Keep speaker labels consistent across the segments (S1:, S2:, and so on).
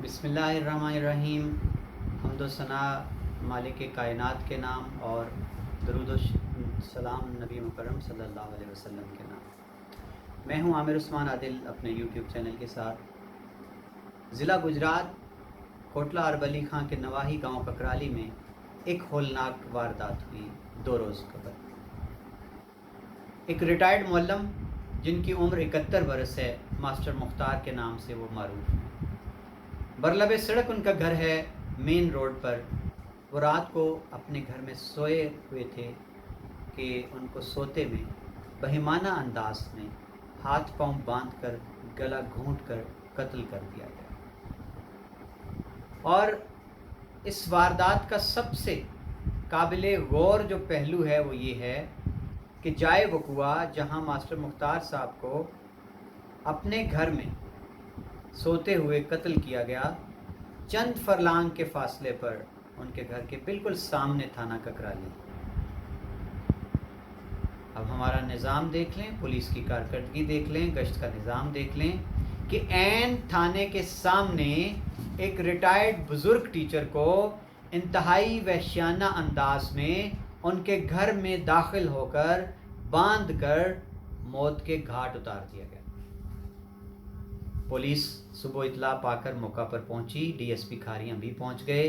S1: بسم اللہ الرحمن الرحیم۔ حمد و ثنا مالک کائنات کے نام اور درود و سلام نبی مکرم صلی اللہ علیہ وسلم کے نام۔ میں ہوں عامر عثمان عادل اپنے یوٹیوب چینل کے ساتھ۔ ضلع گجرات کوٹلہ اربلی خان کے نواحی گاؤں ککرالی میں ایک ہولناک واردات ہوئی 2 روز قبل۔ ایک ریٹائرڈ معلم جن کی عمر 71 برس ہے، ماسٹر مختار کے نام سے وہ معروف ہیں۔ برلب سڑک ان کا گھر ہے، مین روڈ پر۔ وہ رات کو اپنے گھر میں سوئے ہوئے تھے کہ ان کو سوتے میں بہیمانہ انداز میں ہاتھ پاؤں باندھ کر گلا گھونٹ کر قتل کر دیا گیا۔ اور اس واردات کا سب سے قابل غور جو پہلو ہے وہ یہ ہے کہ جائے وقوع جہاں ماسٹر مختار صاحب کو اپنے گھر میں سوتے ہوئے قتل کیا گیا، چند فرلانگ کے فاصلے پر ان کے گھر کے بالکل سامنے تھانہ ککرالی۔ اب ہمارا نظام دیکھ لیں، پولیس کی کارکردگی دیکھ لیں، گشت کا نظام دیکھ لیں کہ عین تھانے کے سامنے ایک ریٹائرڈ بزرگ ٹیچر کو انتہائی وحشیانہ انداز میں ان کے گھر میں داخل ہو کر باندھ کر موت کے گھاٹ اتار دیا گیا۔ پولیس صبح اطلاع پا کر موقع پر پہنچی، ڈی ایس پی کھاریاں بھی پہنچ گئے،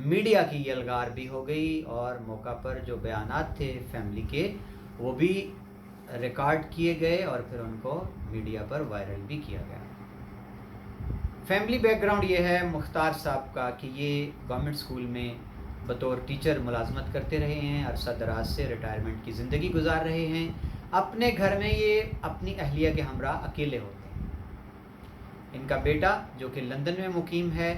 S1: میڈیا کی یلغار بھی ہو گئی اور موقع پر جو بیانات تھے فیملی کے وہ بھی ریکارڈ کیے گئے اور پھر ان کو میڈیا پر وائرل بھی کیا گیا۔ فیملی بیک گراؤنڈ یہ ہے مختار صاحب کا کہ یہ گورنمنٹ اسکول میں بطور ٹیچر ملازمت کرتے رہے ہیں، عرصہ دراز سے ریٹائرمنٹ کی زندگی گزار رہے ہیں۔ اپنے گھر میں یہ اپنی اہلیہ کے ہمراہ اکیلے ہوتے ہیں۔ ان کا بیٹا جو کہ لندن میں مقیم ہے،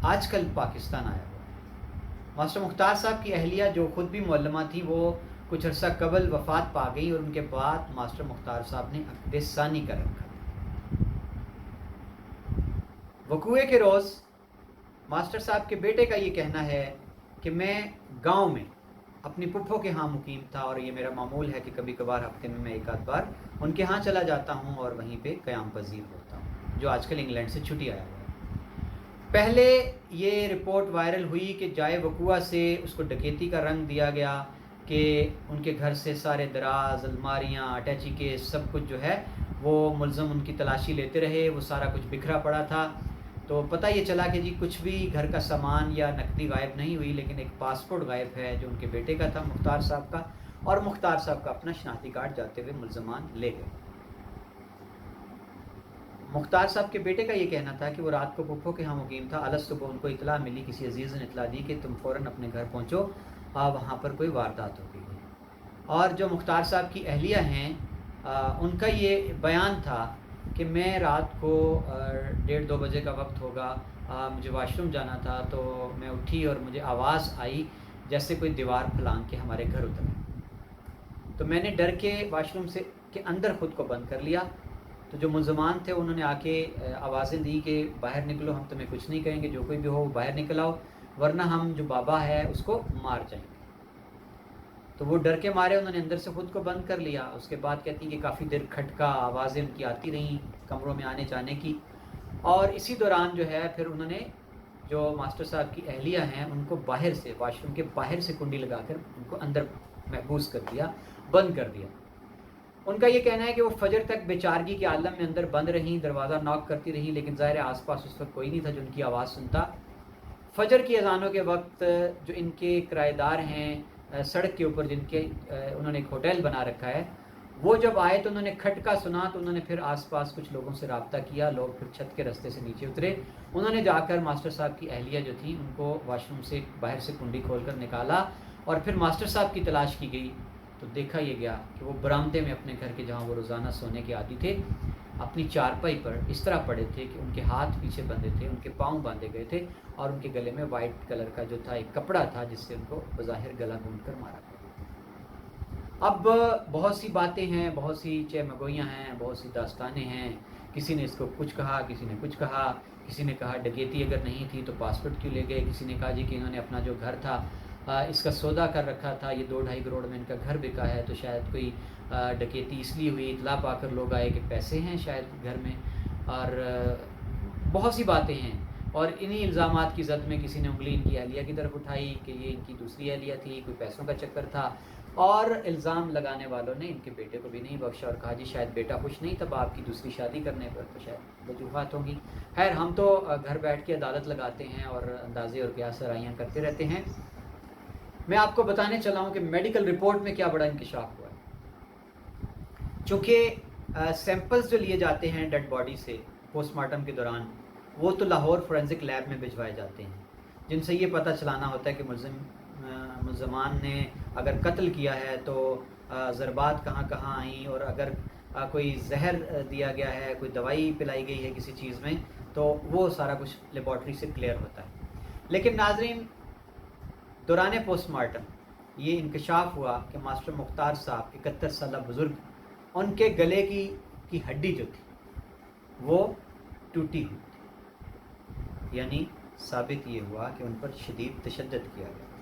S1: آج کل پاکستان آیا ہوا ہے۔ ماسٹر مختار صاحب کی اہلیہ جو خود بھی معلمہ تھی، وہ کچھ عرصہ قبل وفات پا گئی اور ان کے بعد ماسٹر مختار صاحب نے عقد ثانی کر رکھا۔ وقوعے کے روز ماسٹر صاحب کے بیٹے کا یہ کہنا ہے کہ میں گاؤں میں اپنی پھپھو کے ہاں مقیم تھا اور یہ میرا معمول ہے کہ کبھی کبھار ہفتے میں ایک آدھ بار ان کے ہاں چلا جاتا ہوں اور وہیں پہ قیام پذیر ہوتا ہوں، جو آج کل انگلینڈ سے چھٹی آیا ہوا ہے۔ پہلے یہ رپورٹ وائرل ہوئی کہ جائے وقوع سے اس کو ڈکیتی کا رنگ دیا گیا کہ ان کے گھر سے سارے دراز، الماریاں، اٹیچی کیس سب کچھ جو ہے وہ ملزم ان کی تلاشی لیتے رہے، وہ سارا کچھ بکھرا پڑا تھا۔ تو پتہ یہ چلا کہ جی کچھ بھی گھر کا سامان یا نقدی غائب نہیں ہوئی، لیکن ایک پاسپورٹ غائب ہے جو ان کے بیٹے کا تھا مختار صاحب کا، اور مختار صاحب کا اپنا شناختی کارڈ جاتے ہوئے ملزمان لے گئے۔ مختار صاحب کے بیٹے کا یہ کہنا تھا کہ وہ رات کو پھپھو کے ہاں مقیم تھا، الگ صبح ان کو اطلاع ملی، کسی عزیز نے اطلاع دی کہ تم فوراً اپنے گھر پہنچو، وہاں پر کوئی واردات ہو گئی ہے۔ اور جو مختار صاحب کی اہلیہ ہیں ان کا یہ بیان تھا کہ میں رات کو 1:30-2 بجے کا وقت ہوگا، مجھے واش روم جانا تھا، تو میں اٹھی اور مجھے آواز آئی جیسے کوئی دیوار پھلانگ کے ہمارے گھر اترا، تو میں نے ڈر کے واش روم سے کے اندر خود کو بند کر لیا۔ تو جو ملزمان تھے انہوں نے آ کے آوازیں دی کہ باہر نکلو، ہم تمہیں کچھ نہیں کہیں گے، جو کوئی بھی ہو باہر نکل آؤ ورنہ ہم جو بابا ہے اس کو مار جائیں گے۔ تو وہ ڈر کے مارے انہوں نے اندر سے خود کو بند کر لیا۔ اس کے بعد کہتی ہیں کہ کافی دیر کھٹکا آوازیں ان کی آتی رہیں کمروں میں آنے جانے کی، اور اسی دوران جو ہے پھر انہوں نے جو ماسٹر صاحب کی اہلیہ ہیں ان کو باہر سے واش روم کے باہر سے کنڈی لگا کر ان کو اندر محبوس کر دیا، بند کر دیا۔ ان کا یہ کہنا ہے کہ وہ فجر تک بے چارگی کے عالم میں اندر بند رہیں، دروازہ ناک کرتی رہیں، لیکن ظاہر آس پاس اس وقت کوئی نہیں تھا جو ان کی آواز سنتا۔ فجر کی اذانوں کے وقت جو ان کے کرایہ دار ہیں سڑک کے اوپر جن کے انہوں نے ایک ہوٹل بنا رکھا ہے، وہ جب آئے تو انہوں نے کھٹکا سنا، تو انہوں نے پھر آس پاس کچھ لوگوں سے رابطہ کیا، لوگ پھر چھت کے راستے سے نیچے اترے، انہوں نے جا کر ماسٹر صاحب کی اہلیہ جو تھی ان کو واش روم سے باہر سے کنڈی کھول کر نکالا، اور پھر ماسٹر صاحب کی تلاش کی گئی تو دیکھا یہ گیا کہ وہ برآمدے میں اپنے گھر کے جہاں وہ روزانہ سونے کے عادی تھے اپنی چارپائی پر اس طرح پڑے تھے کہ ان کے ہاتھ پیچھے بندھے تھے، ان کے پاؤں باندھے گئے تھے، اور ان کے گلے میں وائٹ کلر کا جو تھا ایک کپڑا تھا جس سے ان کو بظاہر گلا گھونٹ کر مارا گیا۔ اب بہت سی باتیں ہیں، بہت سی چہمگوئیاں ہیں، بہت سی داستانیں ہیں، کسی نے اس کو کچھ کہا، کسی نے کچھ کہا، کسی نے کہا ڈکیتی اگر نہیں تھی تو پاسپورٹ کیوں لے گئے، کسی نے کہا جی کہ انہوں نے اپنا جو گھر تھا اس کا سودا کر رکھا تھا، یہ 2-2.5 کروڑ میں ان کا گھر بکا ہے، تو شاید کوئی ڈکیتی اس لیے ہوئی، اطلاع پا کر لوگ آئے کہ پیسے ہیں شاید گھر میں، اور بہت سی باتیں ہیں۔ اور انہی الزامات کی زد میں کسی نے انگلی ان کی اہلیہ کی طرف اٹھائی کہ یہ ان کی دوسری اہلیہ تھی، کوئی پیسوں کا چکر تھا، اور الزام لگانے والوں نے ان کے بیٹے کو بھی نہیں بخشا اور کہا جی شاید بیٹا خوش نہیں تھا باپ کی دوسری شادی کرنے پر، تو شاید وجوہات ہوں گی۔ خیر ہم تو گھر بیٹھ کے عدالت لگاتے ہیں اور اندازے اور قیاس آرائیاں کرتے رہتے ہیں۔ میں آپ کو بتانے چلا ہوں کہ میڈیکل رپورٹ میں کیا بڑا انکشاف ہوا ہے۔ چونکہ سیمپلز جو لیے جاتے ہیں ڈیڈ باڈی سے پوسٹ مارٹم کے دوران، وہ تو لاہور فورینزک لیب میں بھجوائے جاتے ہیں، جن سے یہ پتہ چلانا ہوتا ہے کہ ملزمان نے اگر قتل کیا ہے تو ضربات کہاں کہاں آئیں، اور اگر کوئی زہر دیا گیا ہے، کوئی دوائی پلائی گئی ہے کسی چیز میں، تو وہ سارا کچھ لیبارٹری سے کلیئر ہوتا ہے۔ لیکن ناظرین، دوران پوسٹ مارٹم یہ انکشاف ہوا کہ ماسٹر مختار صاحب 71 سالہ بزرگ، ان کے گلے کی ہڈی جو تھی وہ ٹوٹی ہوئی تھی، یعنی ثابت یہ ہوا کہ ان پر شدید تشدد کیا گیا۔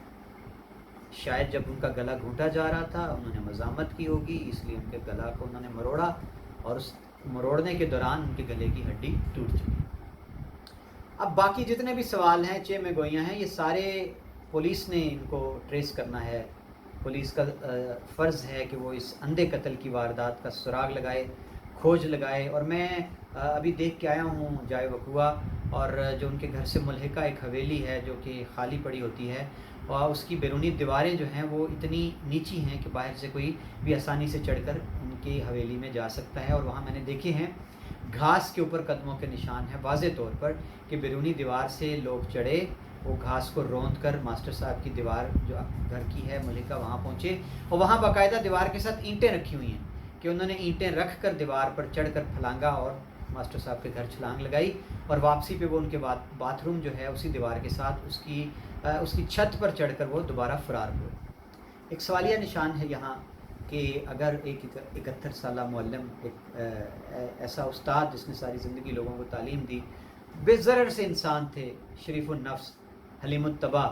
S1: شاید جب ان کا گلا گھونٹا جا رہا تھا انہوں نے مزاحمت کی ہوگی، اس لیے ان کے گلا کو انہوں نے مروڑا، اور اس مروڑنے کے دوران ان کے گلے کی ہڈی ٹوٹ چکی۔ اب باقی جتنے بھی سوال ہیں، چہ میں گوئیاں ہیں، یہ سارے پولیس نے ان کو ٹریس کرنا ہے۔ پولیس کا فرض ہے کہ وہ اس اندھے قتل کی واردات کا سراغ لگائے، کھوج لگائے، اور میں ابھی دیکھ کے آیا ہوں جائے وقوع، اور جو ان کے گھر سے ملحقہ ایک حویلی ہے جو کہ خالی پڑی ہوتی ہے، اور اس کی بیرونی دیواریں جو ہیں وہ اتنی نیچی ہیں کہ باہر سے کوئی بھی آسانی سے چڑھ کر ان کی حویلی میں جا سکتا ہے، اور وہاں میں نے دیکھے ہیں گھاس کے اوپر قدموں کے نشان ہیں واضح طور پر کہ بیرونی دیوار سے لوگ چڑھے، وہ گھاس کو روند کر ماسٹر صاحب کی دیوار جو گھر کی ہے ملحقہ وہاں پہنچے، اور وہاں باقاعدہ دیوار کے ساتھ اینٹیں رکھی ہوئی ہیں کہ انہوں نے اینٹیں رکھ کر دیوار پر چڑھ کر پھلانگا اور ماسٹر صاحب کے گھر چھلانگ لگائی، اور واپسی پہ وہ ان کے باتھ روم جو ہے اسی دیوار کے ساتھ اس کی چھت پر چڑھ کر وہ دوبارہ فرار ہوئے۔ ایک سوالیہ نشان ہے یہاں کہ اگر ایک 71 سالہ معلم، ایک ایسا استاد جس نے ساری زندگی لوگوں کو تعلیم دی، بے ضرر سے انسان تھے، شریف النفس، حلیم الطبع،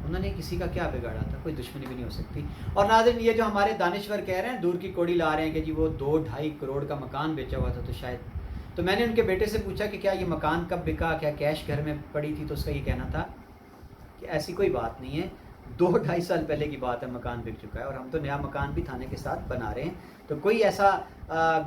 S1: انہوں نے کسی کا کیا بگاڑا تھا؟ کوئی دشمنی بھی نہیں ہو سکتی۔ اور ناظرین، یہ جو ہمارے دانشور کہہ رہے ہیں، دور کی کوڑی لا رہے ہیں کہ جی وہ 2-2.5 کروڑ کا مکان بیچا ہوا تھا، تو شاید، تو میں نے ان کے بیٹے سے پوچھا کہ کیا یہ مکان کب بکا، کیا کیش گھر میں پڑی تھی؟ تو اس کا یہ کہنا تھا کہ ایسی کوئی بات نہیں ہے، 2-2.5 سال پہلے کی بات ہے، مکان بک چکا ہے، اور ہم تو نیا مکان بھی تھانے کے ساتھ بنا رہے ہیں، تو کوئی ایسا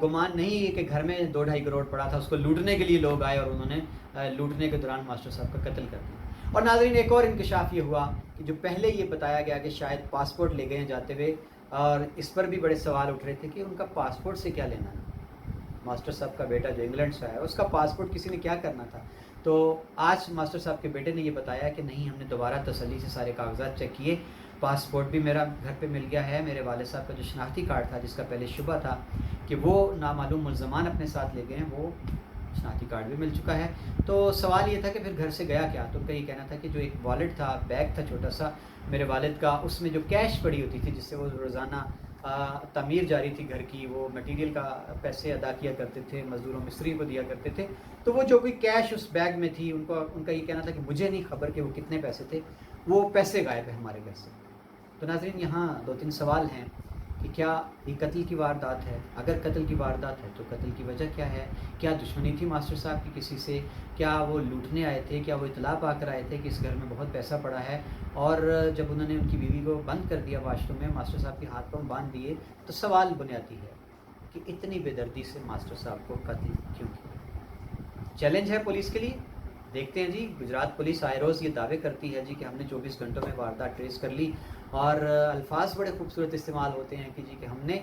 S1: گمان نہیں ہے کہ گھر میں 2-2.5 کروڑ پڑا تھا، اس کو لوٹنے کے لیے لوگ آئے اور انہوں نے لوٹنے کے دوران ماسٹر صاحب کا قتل کر دیا۔ اور ناظرین، ایک اور انکشاف یہ ہوا کہ جو پہلے یہ بتایا گیا کہ شاید پاسپورٹ لے گئے ہیں جاتے ہوئے، اور اس پر بھی بڑے سوال اٹھ رہے تھے کہ ان کا پاسپورٹ سے کیا لینا ہے، ماسٹر صاحب کا بیٹا جو انگلینڈ سے آیا ہے اس کا پاسپورٹ کسی نے کیا کرنا تھا؟ تو آج ماسٹر صاحب کے بیٹے نے یہ بتایا کہ نہیں، ہم نے دوبارہ تسلی سے سارے کاغذات چیک کیے، پاسپورٹ بھی میرا گھر پہ مل گیا ہے، میرے والد صاحب کا جو شناختی کارڈ تھا جس کا پہلے شبہ تھا کہ وہ نامعلوم ملزمان اپنے ساتھ لے گئے ہیں، وہ شناختی کارڈ بھی مل چکا ہے۔ تو سوال یہ تھا کہ پھر گھر سے گیا کیا؟ تو ان کا یہ کہنا تھا کہ جو ایک والٹ تھا، بیگ تھا چھوٹا سا میرے والد کا، اس میں جو کیش پڑی ہوتی تھی جس سے وہ روزانہ تعمیر جاری تھی گھر کی، وہ مٹیریل کا پیسے ادا کیا کرتے تھے، مزدوروں مستری کو دیا کرتے تھے، تو وہ جو کوئی کیش اس بیگ میں تھی، ان کا یہ کہنا تھا کہ مجھے نہیں خبر کہ وہ کتنے پیسے تھے، وہ پیسے غائب ہیں ہمارے گھر سے۔ تو ناظرین، یہاں 2-3 سوال ہیں کہ کیا یہ قتل کی واردات ہے؟ اگر قتل کی واردات ہے تو قتل کی وجہ کیا ہے؟ کیا دشمنی تھی ماسٹر صاحب کی کسی سے؟ کیا وہ لوٹنے آئے تھے؟ کیا وہ اطلاع پا کر آئے تھے کہ اس گھر میں بہت پیسہ پڑا ہے، اور جب انہوں نے ان کی بیوی کو بند کر دیا واش روم میں، ماسٹر صاحب کے ہاتھ پاؤں باندھ دیے، تو سوال بنیادی ہے کہ اتنی بے دردی سے ماسٹر صاحب کو قتل کیوں کیا؟ چیلنج ہے پولیس کے لیے، دیکھتے ہیں جی۔ گجرات پولیس آئے روز یہ دعوے کرتی ہے جی کہ ہم نے 24 گھنٹوں میں واردات ٹریس کر لی، اور الفاظ بڑے خوبصورت استعمال ہوتے ہیں کہ جی کہ ہم نے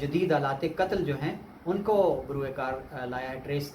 S1: جدید آلات قتل جو ہیں ان کو بروئے کار لایا ہے ٹریس کرنے